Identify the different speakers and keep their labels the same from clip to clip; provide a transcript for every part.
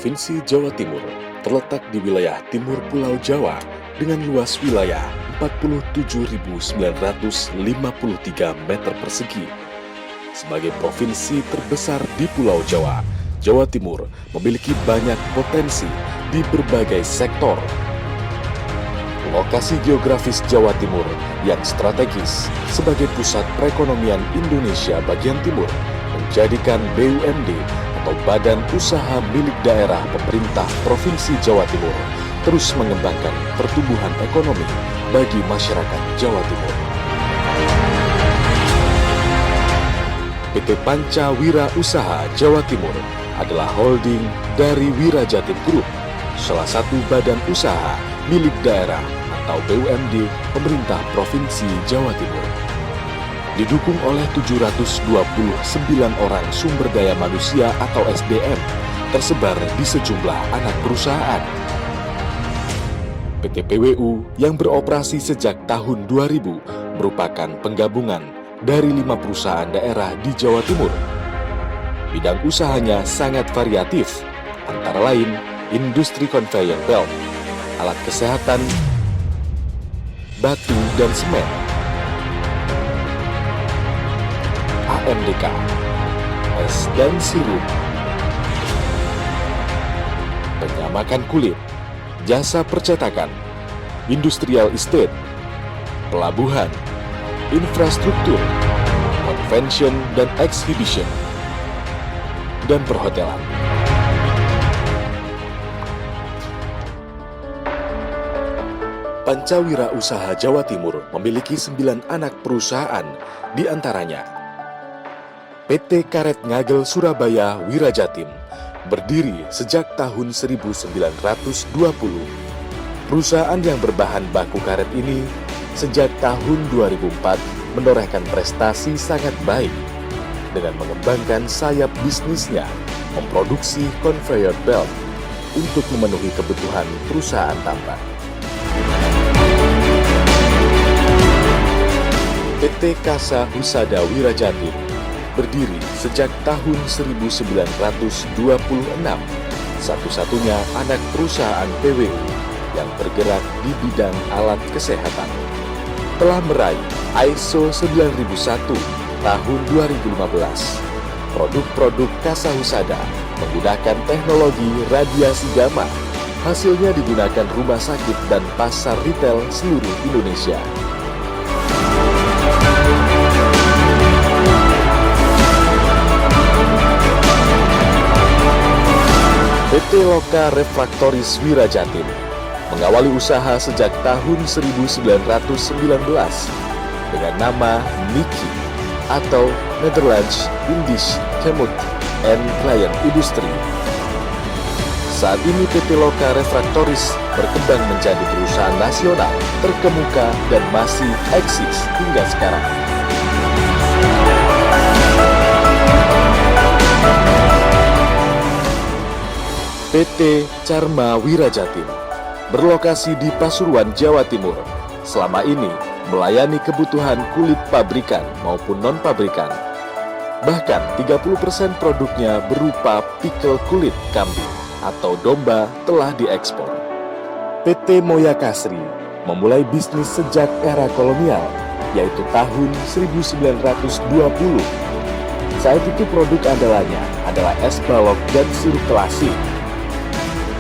Speaker 1: Provinsi Jawa Timur terletak di wilayah timur Pulau Jawa dengan luas wilayah 47.953 meter persegi. Sebagai provinsi terbesar di Pulau Jawa, Jawa Timur memiliki banyak potensi di berbagai sektor. Lokasi geografis Jawa Timur yang strategis sebagai pusat perekonomian Indonesia bagian timur menjadikan BUMD atau Badan Usaha Milik Daerah Pemerintah Provinsi Jawa Timur terus mengembangkan pertumbuhan ekonomi bagi masyarakat Jawa Timur. PT Pancawira Usaha Jawa Timur adalah holding dari Wirajatim Group, salah satu badan usaha milik daerah atau BUMD pemerintah Provinsi Jawa Timur. Didukung oleh 729 orang sumber daya manusia atau SDM tersebar di sejumlah anak perusahaan. PT PWU yang beroperasi sejak tahun 2000 merupakan penggabungan dari 5 perusahaan daerah di Jawa Timur. Bidang usahanya sangat variatif, antara lain industri conveyor belt, alat kesehatan, batu dan semen, AMDK, es dan sirup, penyamakan kulit, jasa percetakan, industrial estate, pelabuhan, infrastruktur, convention dan exhibition, dan perhotelan. Pancawira Usaha Jawa Timur memiliki 9 anak perusahaan, di antaranya PT Karet Ngagel Surabaya Wirajatim, berdiri sejak tahun 1920. Perusahaan yang berbahan baku karet ini sejak tahun 2004 menorehkan prestasi sangat baik dengan mengembangkan sayap bisnisnya memproduksi conveyor belt untuk memenuhi kebutuhan perusahaan tambang. PT Kasa Husada Wirajatim berdiri sejak tahun 1926, satu-satunya anak perusahaan PWU yang bergerak di bidang alat kesehatan. Telah meraih ISO 9001 tahun 2015. Produk-produk Kasa Husada menggunakan teknologi radiasi gamma. Hasilnya digunakan rumah sakit dan pasar retail seluruh Indonesia. PT Loka Refraktoris Wirajatim mengawali usaha sejak tahun 1919 dengan nama NIKI atau Netherlands Indisch Chemut and Client Industry. Saat ini PT Loka Refraktoris berkembang menjadi perusahaan nasional terkemuka dan masih eksis hingga sekarang. PT Carma Wirajatim berlokasi di Pasuruan, Jawa Timur. Selama ini melayani kebutuhan kulit pabrikan maupun non-pabrikan. Bahkan 30% produknya berupa pikel kulit kambing atau domba telah diekspor. PT Moya Kasri memulai bisnis sejak era kolonial, yaitu tahun 1920. Saat itu produk andalannya adalah es balok dan sirup klasik,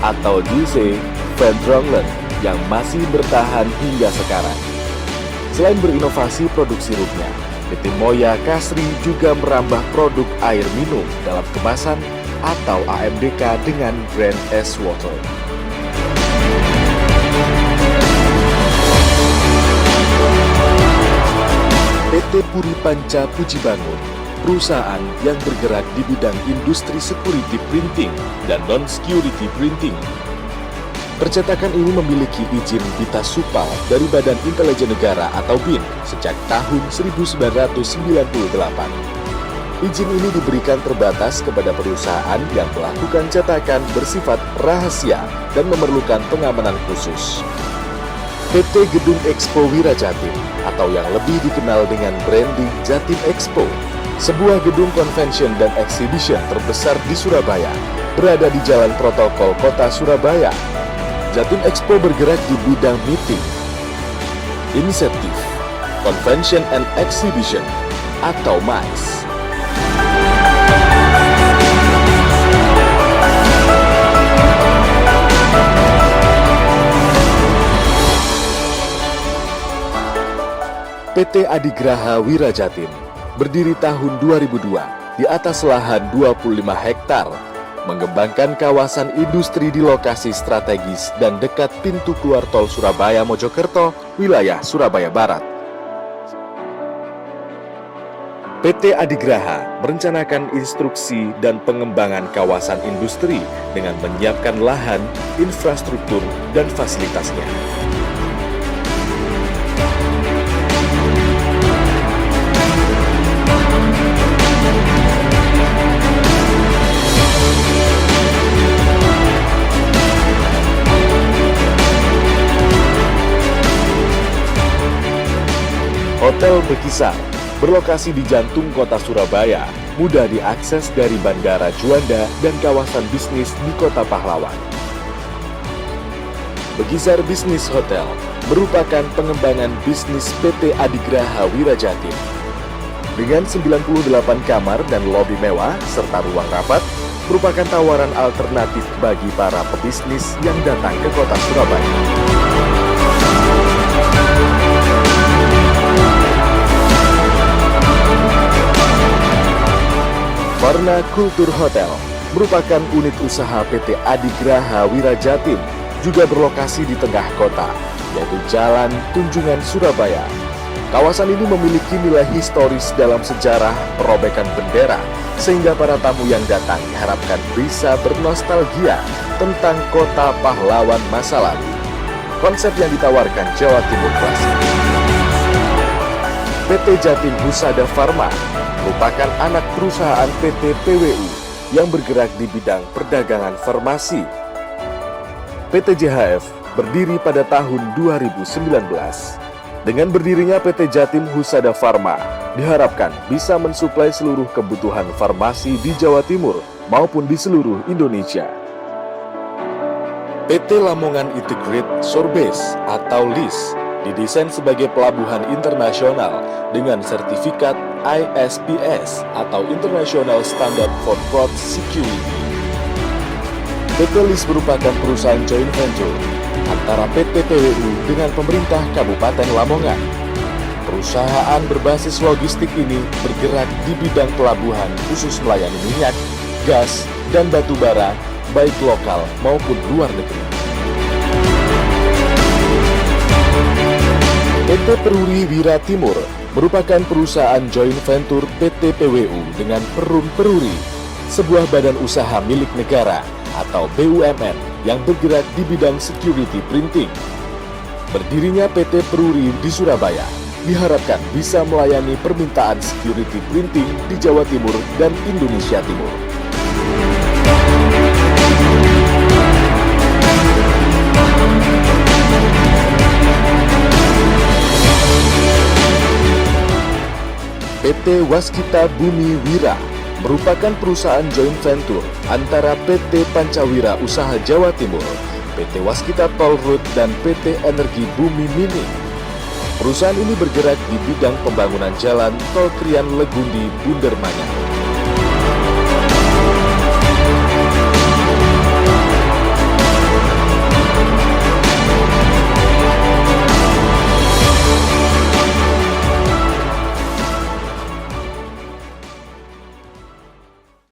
Speaker 1: atau Gilse Van Dronglen yang masih bertahan hingga sekarang. Selain berinovasi produk sirupnya, PT Moya Kasri juga merambah produk air minum dalam kemasan atau AMDK dengan brand es water. PT Puri Panca Pujibangun, perusahaan yang bergerak di bidang industri security printing dan non-security printing. Percetakan ini memiliki izin Bita Supal dari Badan Intelijen Negara atau BIN sejak tahun 1998. Izin ini diberikan terbatas kepada perusahaan yang melakukan cetakan bersifat rahasia dan memerlukan pengamanan khusus. PT Gedung Expo Wirajatim atau yang lebih dikenal dengan branding Jatim Expo, sebuah gedung convention dan exhibition terbesar di Surabaya, berada di Jalan Protokol Kota Surabaya. Jatim Expo bergerak di bidang meeting, insentif, convention and exhibition, atau MICE. PT Adigraha Wirajatim berdiri tahun 2002 di atas lahan 25 hektar, mengembangkan kawasan industri di lokasi strategis dan dekat pintu keluar tol Surabaya Mojokerto, wilayah Surabaya Barat. PT Adigraha merencanakan instruksi dan pengembangan kawasan industri dengan menyiapkan lahan, infrastruktur, dan fasilitasnya. Hotel Bekisar berlokasi di jantung kota Surabaya, mudah diakses dari Bandara Juanda dan kawasan bisnis di Kota Pahlawan. Bekisar Business Hotel merupakan pengembangan bisnis PT Adigraha Wirajatim. Dengan 98 kamar dan lobi mewah serta ruang rapat, merupakan tawaran alternatif bagi para pebisnis yang datang ke kota Surabaya. Varna Kultur Hotel merupakan unit usaha PT Adigraha Wirajatim, juga berlokasi di tengah kota, yaitu Jalan Tunjungan Surabaya. Kawasan ini memiliki nilai historis dalam sejarah perobekan bendera, sehingga para tamu yang datang diharapkan bisa bernostalgia tentang kota pahlawan masa lalu. Konsep yang ditawarkan Jawa Timur Klasik. PT Jatim Husada Pharma merupakan anak perusahaan PT PWU yang bergerak di bidang perdagangan farmasi. PT JHF berdiri pada tahun 2019. Dengan berdirinya PT Jatim Husada Pharma, diharapkan bisa mensuplai seluruh kebutuhan farmasi di Jawa Timur maupun di seluruh Indonesia. PT Lamongan Integrate Sorbes atau LIS didesain sebagai pelabuhan internasional dengan sertifikat ISPS atau International Standard for Port Security. PT LIS merupakan perusahaan joint venture antara PT PWU dengan pemerintah Kabupaten Lamongan. Perusahaan berbasis logistik ini bergerak di bidang pelabuhan khusus melayani minyak, gas, dan batu bara baik lokal maupun luar negeri. PT Peruri Wira Timur merupakan perusahaan joint venture PT PWU dengan Perum Peruri, sebuah badan usaha milik negara atau BUMN yang bergerak di bidang security printing. Berdirinya PT Peruri di Surabaya diharapkan bisa melayani permintaan security printing di Jawa Timur dan Indonesia Timur. PT Waskita Bumi Wira merupakan perusahaan joint venture antara PT Pancawira Usaha Jawa Timur, PT Waskita Toll Road, dan PT Energi Bumi Mini. Perusahaan ini bergerak di bidang pembangunan jalan Tol Krian Legundi Bundermanyar.